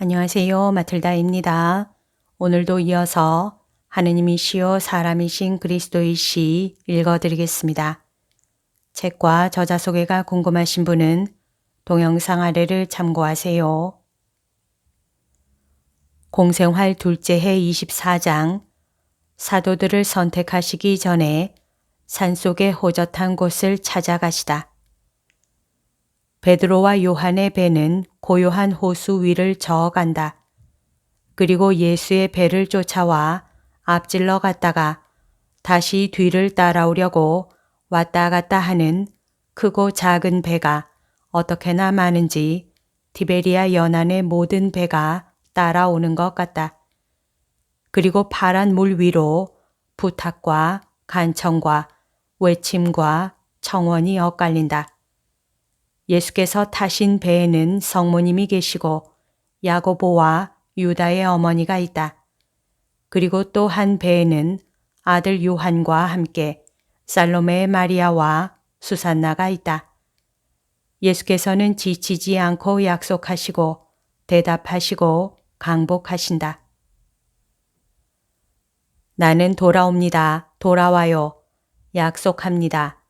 안녕하세요. 마틀다입니다. 오늘도 이어서 하느님이시요 사람이신 그리스도이시 읽어드리겠습니다. 책과 저자 소개가 궁금하신 분은 동영상 아래를 참고하세요. 공생활 둘째 해 24장 사도들을 선택하시기 전에 산속의 호젓한 곳을 찾아가시다. 베드로와 요한의 배는 고요한 호수 위를 저어간다. 그리고 예수의 배를 쫓아와 앞질러 갔다가 다시 뒤를 따라오려고 왔다 갔다 하는 크고 작은 배가 어떻게나 많은지 티베리아 연안의 모든 배가 따라오는 것 같다. 그리고 파란 물 위로 부탁과 간청과 외침과 청원이 엇갈린다. 예수께서 타신 배에는 성모님이 계시고 야고보와 유다의 어머니가 있다. 그리고 또 한 배에는 아들 요한과 함께 살로메의 마리아와 수산나가 있다. 예수께서는 지치지 않고 약속하시고 대답하시고 강복하신다. 나는 돌아옵니다. 돌아와요. 약속합니다.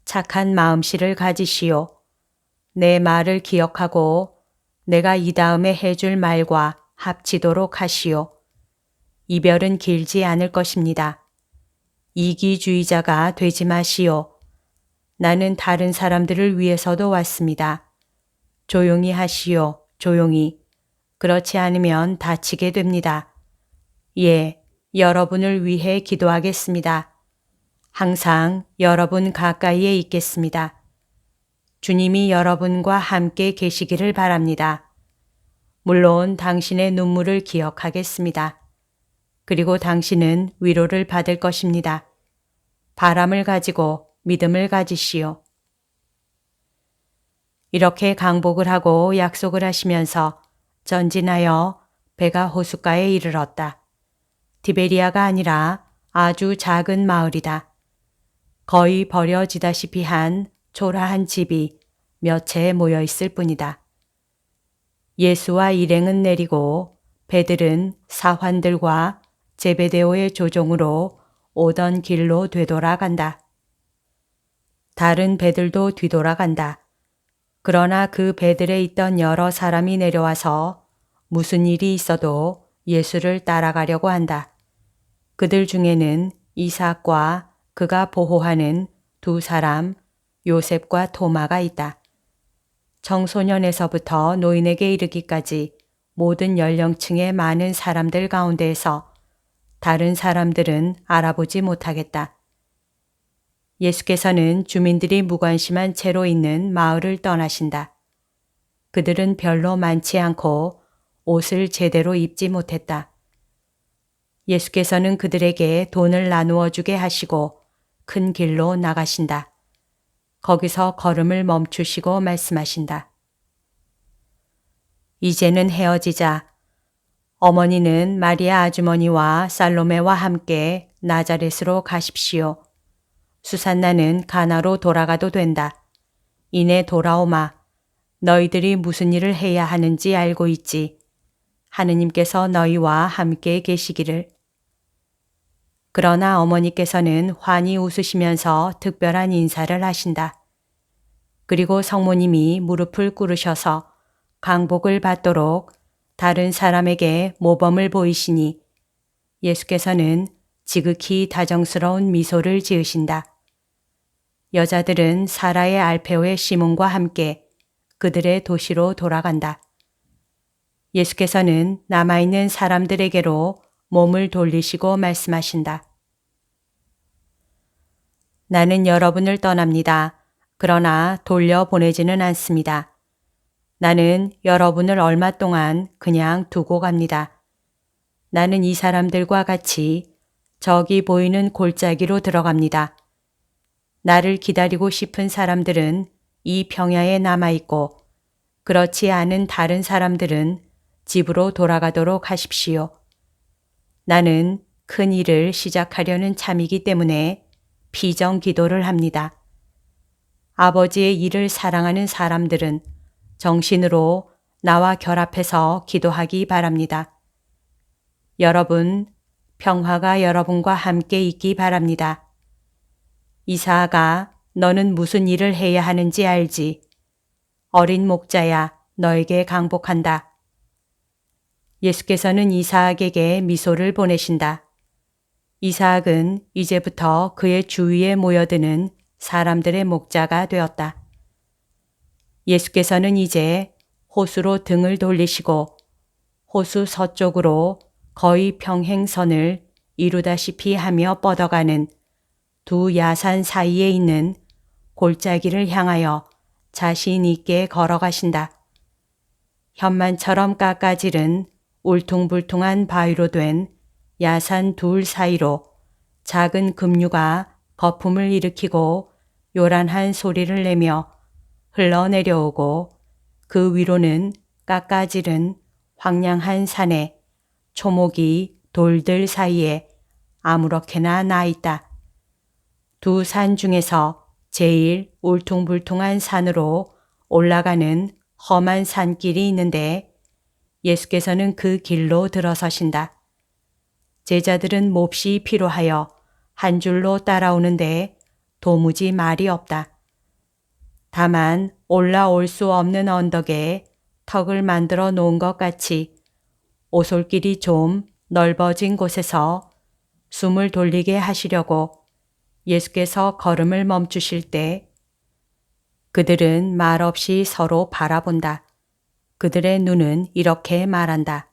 착한 마음씨를 가지시오. 내 말을 기억하고 내가 이 다음에 해줄 말과 합치도록 하시오. 이별은 길지 않을 것입니다. 이기주의자가 되지 마시오. 나는 다른 사람들을 위해서도 왔습니다. 조용히 하시오. 조용히. 그렇지 않으면 다치게 됩니다. 예, 여러분을 위해 기도하겠습니다. 항상 여러분 가까이에 있겠습니다. 주님이 여러분과 함께 계시기를 바랍니다. 물론 당신의 눈물을 기억하겠습니다. 그리고 당신은 위로를 받을 것입니다. 바람을 가지고 믿음을 가지시오. 이렇게 강복을 하고 약속을 하시면서 전진하여 배가 호숫가에 이르렀다. 티베리아가 아니라 아주 작은 마을이다. 거의 버려지다시피 한 초라한 집이 몇 채 모여 있을 뿐이다. 예수와 일행은 내리고 배들은 사환들과 제베데오의 조종으로 오던 길로 되돌아간다. 다른 배들도 뒤돌아간다. 그러나 그 배들에 있던 여러 사람이 내려와서 무슨 일이 있어도 예수를 따라가려고 한다. 그들 중에는 이삭과 그가 보호하는 두 사람 요셉과 토마가 있다. 청소년에서부터 노인에게 이르기까지 모든 연령층의 많은 사람들 가운데에서 다른 사람들은 알아보지 못하겠다. 예수께서는 주민들이 무관심한 채로 있는 마을을 떠나신다. 그들은 별로 많지 않고 옷을 제대로 입지 못했다. 예수께서는 그들에게 돈을 나누어 주게 하시고 큰 길로 나가신다. 거기서 걸음을 멈추시고 말씀하신다. 이제는 헤어지자. 어머니는 마리아 아주머니와 살로메와 함께 나자렛으로 가십시오. 수산나는 가나로 돌아가도 된다. 이내 돌아오마. 너희들이 무슨 일을 해야 하는지 알고 있지. 하느님께서 너희와 함께 계시기를. 그러나 어머니께서는 환히 웃으시면서 특별한 인사를 하신다. 그리고 성모님이 무릎을 꿇으셔서 강복을 받도록 다른 사람에게 모범을 보이시니 예수께서는 지극히 다정스러운 미소를 지으신다. 여자들은 사라의 알페오의 시몬과 함께 그들의 도시로 돌아간다. 예수께서는 남아있는 사람들에게로 몸을 돌리시고 말씀하신다. 나는 여러분을 떠납니다. 그러나 돌려보내지는 않습니다. 나는 여러분을 얼마 동안 그냥 두고 갑니다. 나는 이 사람들과 같이 저기 보이는 골짜기로 들어갑니다. 나를 기다리고 싶은 사람들은 이 평야에 남아있고 그렇지 않은 다른 사람들은 집으로 돌아가도록 하십시오. 나는 큰 일을 시작하려는 참이기 때문에 피정 기도를 합니다. 아버지의 일을 사랑하는 사람들은 정신으로 나와 결합해서 기도하기 바랍니다. 여러분, 평화가 여러분과 함께 있기 바랍니다. 이사아가 너는 무슨 일을 해야 하는지 알지? 어린 목자야, 너에게 강복한다. 예수께서는 이사학에게 미소를 보내신다. 이사학은 이제부터 그의 주위에 모여드는 사람들의 목자가 되었다. 예수께서는 이제 호수로 등을 돌리시고 호수 서쪽으로 거의 평행선을 이루다시피 하며 뻗어가는 두 야산 사이에 있는 골짜기를 향하여 자신 있게 걸어가신다. 현만처럼 깎아지른 울퉁불퉁한 바위로 된 야산 둘 사이로 작은 급류가 거품을 일으키고 요란한 소리를 내며 흘러내려오고 그 위로는 깎아지른 황량한 산에 초목이 돌들 사이에 아무렇게나 나 있다. 두 산 중에서 제일 울퉁불퉁한 산으로 올라가는 험한 산길이 있는데 예수께서는 그 길로 들어서신다. 제자들은 몹시 피로하여 한 줄로 따라오는데 도무지 말이 없다. 다만 올라올 수 없는 언덕에 턱을 만들어 놓은 것 같이 오솔길이 좀 넓어진 곳에서 숨을 돌리게 하시려고 예수께서 걸음을 멈추실 때 그들은 말없이 서로 바라본다. 그들의 눈은 이렇게 말한다.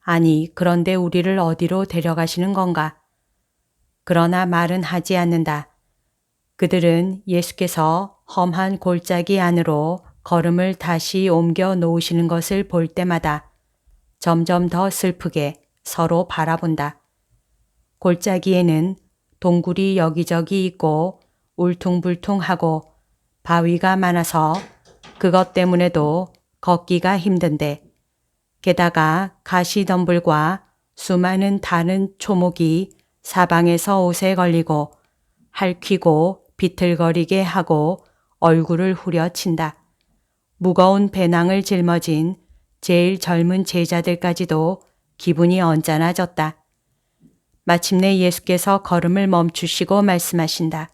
아니, 그런데 우리를 어디로 데려가시는 건가? 그러나 말은 하지 않는다. 그들은 예수께서 험한 골짜기 안으로 걸음을 다시 옮겨 놓으시는 것을 볼 때마다 점점 더 슬프게 서로 바라본다. 골짜기에는 동굴이 여기저기 있고 울퉁불퉁하고 바위가 많아서 그것 때문에도 걷기가 힘든데 게다가 가시덤불과 수많은 다른 초목이 사방에서 옷에 걸리고 핥히고 비틀거리게 하고 얼굴을 후려친다. 무거운 배낭을 짊어진 제일 젊은 제자들까지도 기분이 언짢아졌다. 마침내 예수께서 걸음을 멈추시고 말씀하신다.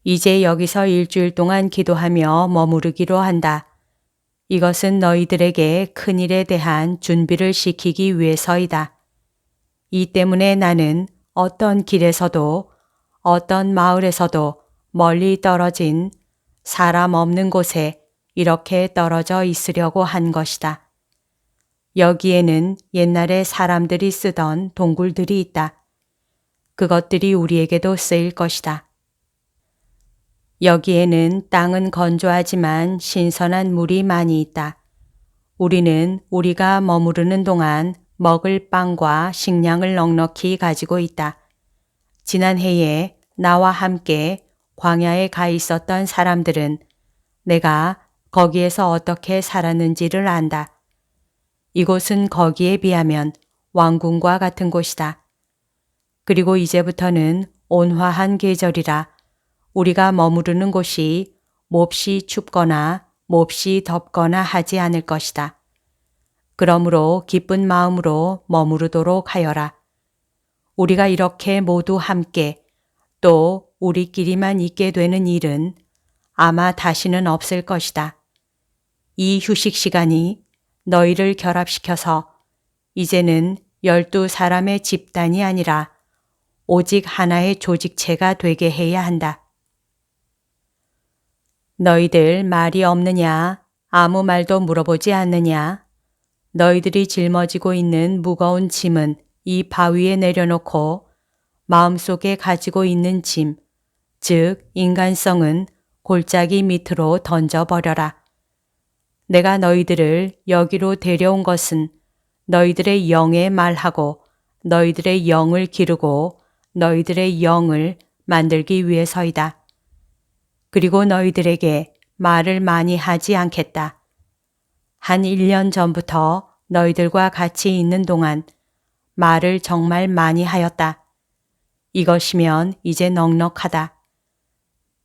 이제 여기서 일주일 동안 기도하며 머무르기로 한다. 이것은 너희들에게 큰 일에 대한 준비를 시키기 위해서이다. 이 때문에 나는 어떤 길에서도 어떤 마을에서도 멀리 떨어진 사람 없는 곳에 이렇게 떨어져 있으려고 한 것이다. 여기에는 옛날에 사람들이 쓰던 동굴들이 있다. 그것들이 우리에게도 쓰일 것이다. 여기에는 땅은 건조하지만 신선한 물이 많이 있다. 우리는 우리가 머무르는 동안 먹을 빵과 식량을 넉넉히 가지고 있다. 지난 해에 나와 함께 광야에 가 있었던 사람들은 내가 거기에서 어떻게 살았는지를 안다. 이곳은 거기에 비하면 왕궁과 같은 곳이다. 그리고 이제부터는 온화한 계절이라 우리가 머무르는 곳이 몹시 춥거나 몹시 덥거나 하지 않을 것이다. 그러므로 기쁜 마음으로 머무르도록 하여라. 우리가 이렇게 모두 함께 또 우리끼리만 있게 되는 일은 아마 다시는 없을 것이다. 이 휴식 시간이 너희를 결합시켜서 이제는 12사람의 집단이 아니라 오직 하나의 조직체가 되게 해야 한다. 너희들 말이 없느냐? 아무 말도 물어보지 않느냐? 너희들이 짊어지고 있는 무거운 짐은 이 바위에 내려놓고 마음속에 가지고 있는 짐, 즉 인간성은 골짜기 밑으로 던져버려라. 내가 너희들을 여기로 데려온 것은 너희들의 영에 말하고 너희들의 영을 기르고 너희들의 영을 만들기 위해서이다. 그리고 너희들에게 말을 많이 하지 않겠다. 한 1년 전부터 너희들과 같이 있는 동안 말을 정말 많이 하였다. 이것이면 이제 넉넉하다.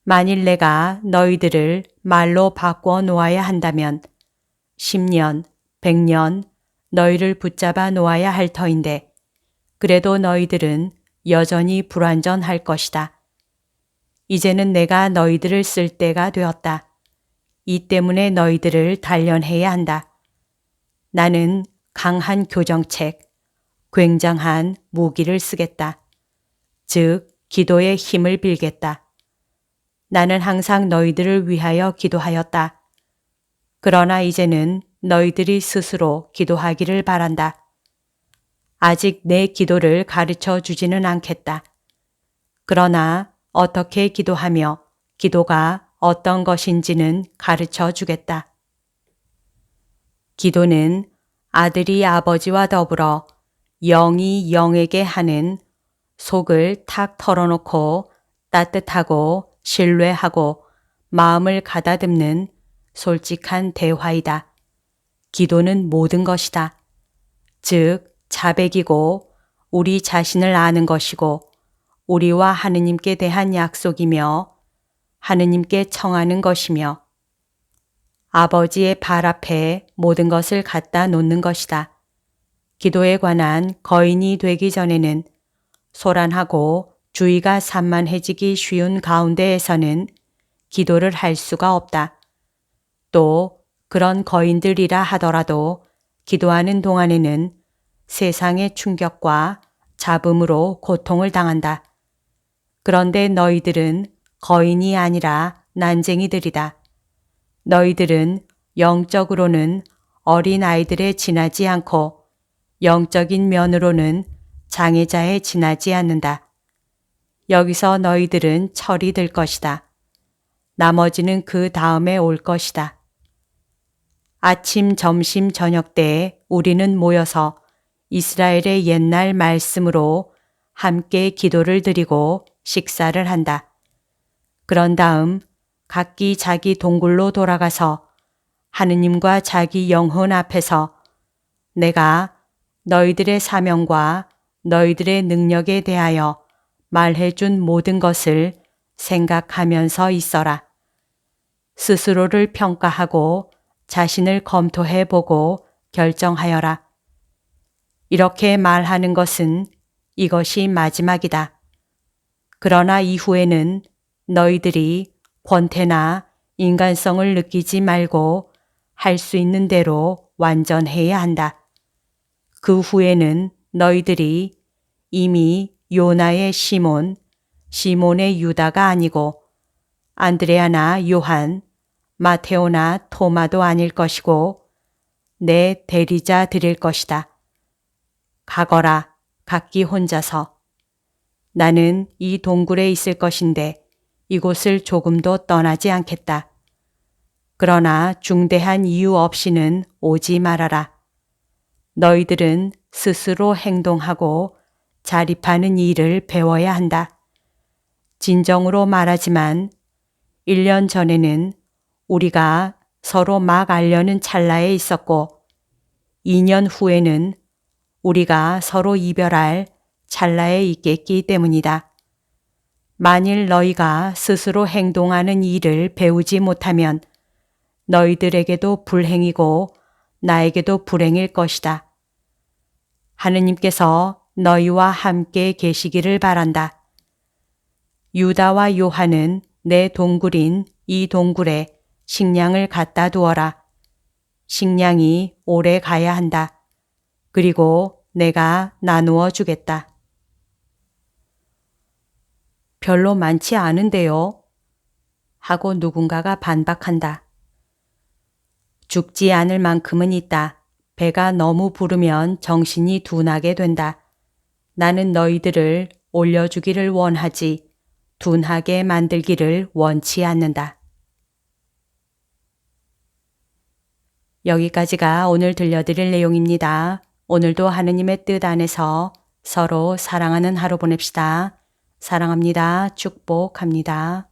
만일 내가 너희들을 말로 바꿔 놓아야 한다면 10년, 100년 너희를 붙잡아 놓아야 할 터인데 그래도 너희들은 여전히 불완전할 것이다. 이제는 내가 너희들을 쓸 때가 되었다. 이 때문에 너희들을 단련해야 한다. 나는 강한 교정책, 굉장한 무기를 쓰겠다. 즉, 기도의 힘을 빌겠다. 나는 항상 너희들을 위하여 기도하였다. 그러나 이제는 너희들이 스스로 기도하기를 바란다. 아직 내 기도를 가르쳐 주지는 않겠다. 그러나 어떻게 기도하며 기도가 어떤 것인지는 가르쳐 주겠다. 기도는 아들이 아버지와 더불어 영이 영에게 하는 속을 탁 털어놓고 따뜻하고 신뢰하고 마음을 가다듬는 솔직한 대화이다. 기도는 모든 것이다. 즉, 자백이고 우리 자신을 아는 것이고 우리와 하느님께 대한 약속이며 하느님께 청하는 것이며 아버지의 발 앞에 모든 것을 갖다 놓는 것이다. 기도에 관한 거인이 되기 전에는 소란하고 주의가 산만해지기 쉬운 가운데에서는 기도를 할 수가 없다. 또 그런 거인들이라 하더라도 기도하는 동안에는 세상의 충격과 잡음으로 고통을 당한다. 그런데 너희들은 거인이 아니라 난쟁이들이다. 너희들은 영적으로는 어린 아이들에 지나지 않고 영적인 면으로는 장애자에 지나지 않는다. 여기서 너희들은 철이 들 것이다. 나머지는 그 다음에 올 것이다. 아침, 점심, 저녁 때에 우리는 모여서 이스라엘의 옛날 말씀으로 함께 기도를 드리고 식사를 한다. 그런 다음 각기 자기 동굴로 돌아가서 하느님과 자기 영혼 앞에서 내가 너희들의 사명과 너희들의 능력에 대하여 말해준 모든 것을 생각하면서 있어라. 스스로를 평가하고 자신을 검토해보고 결정하여라. 이렇게 말하는 것은 이것이 마지막이다. 그러나 이후에는 너희들이 권태나 인간성을 느끼지 말고 할 수 있는 대로 완전해야 한다. 그 후에는 너희들이 이미 요나의 시몬, 시몬의 유다가 아니고 안드레아나 요한, 마테오나 토마도 아닐 것이고 내 대리자 드릴 것이다. 가거라, 각기 혼자서. 나는 이 동굴에 있을 것인데 이곳을 조금도 떠나지 않겠다. 그러나 중대한 이유 없이는 오지 말아라. 너희들은 스스로 행동하고 자립하는 일을 배워야 한다. 진정으로 말하지만 1년 전에는 우리가 서로 막 알려는 찰나에 있었고 2년 후에는 우리가 서로 이별할 찰나에 있겠기 때문이다. 만일 너희가 스스로 행동하는 일을 배우지 못하면 너희들에게도 불행이고 나에게도 불행일 것이다. 하느님께서 너희와 함께 계시기를 바란다. 유다와 요한은 내 동굴인 이 동굴에 식량을 갖다 두어라. 식량이 오래 가야 한다. 그리고 내가 나누어 주겠다. 별로 많지 않은데요. 하고 누군가가 반박한다. 죽지 않을 만큼은 있다. 배가 너무 부르면 정신이 둔하게 된다. 나는 너희들을 올려주기를 원하지 둔하게 만들기를 원치 않는다. 여기까지가 오늘 들려드릴 내용입니다. 오늘도 하느님의 뜻 안에서 서로 사랑하는 하루 보냅시다. 사랑합니다. 축복합니다.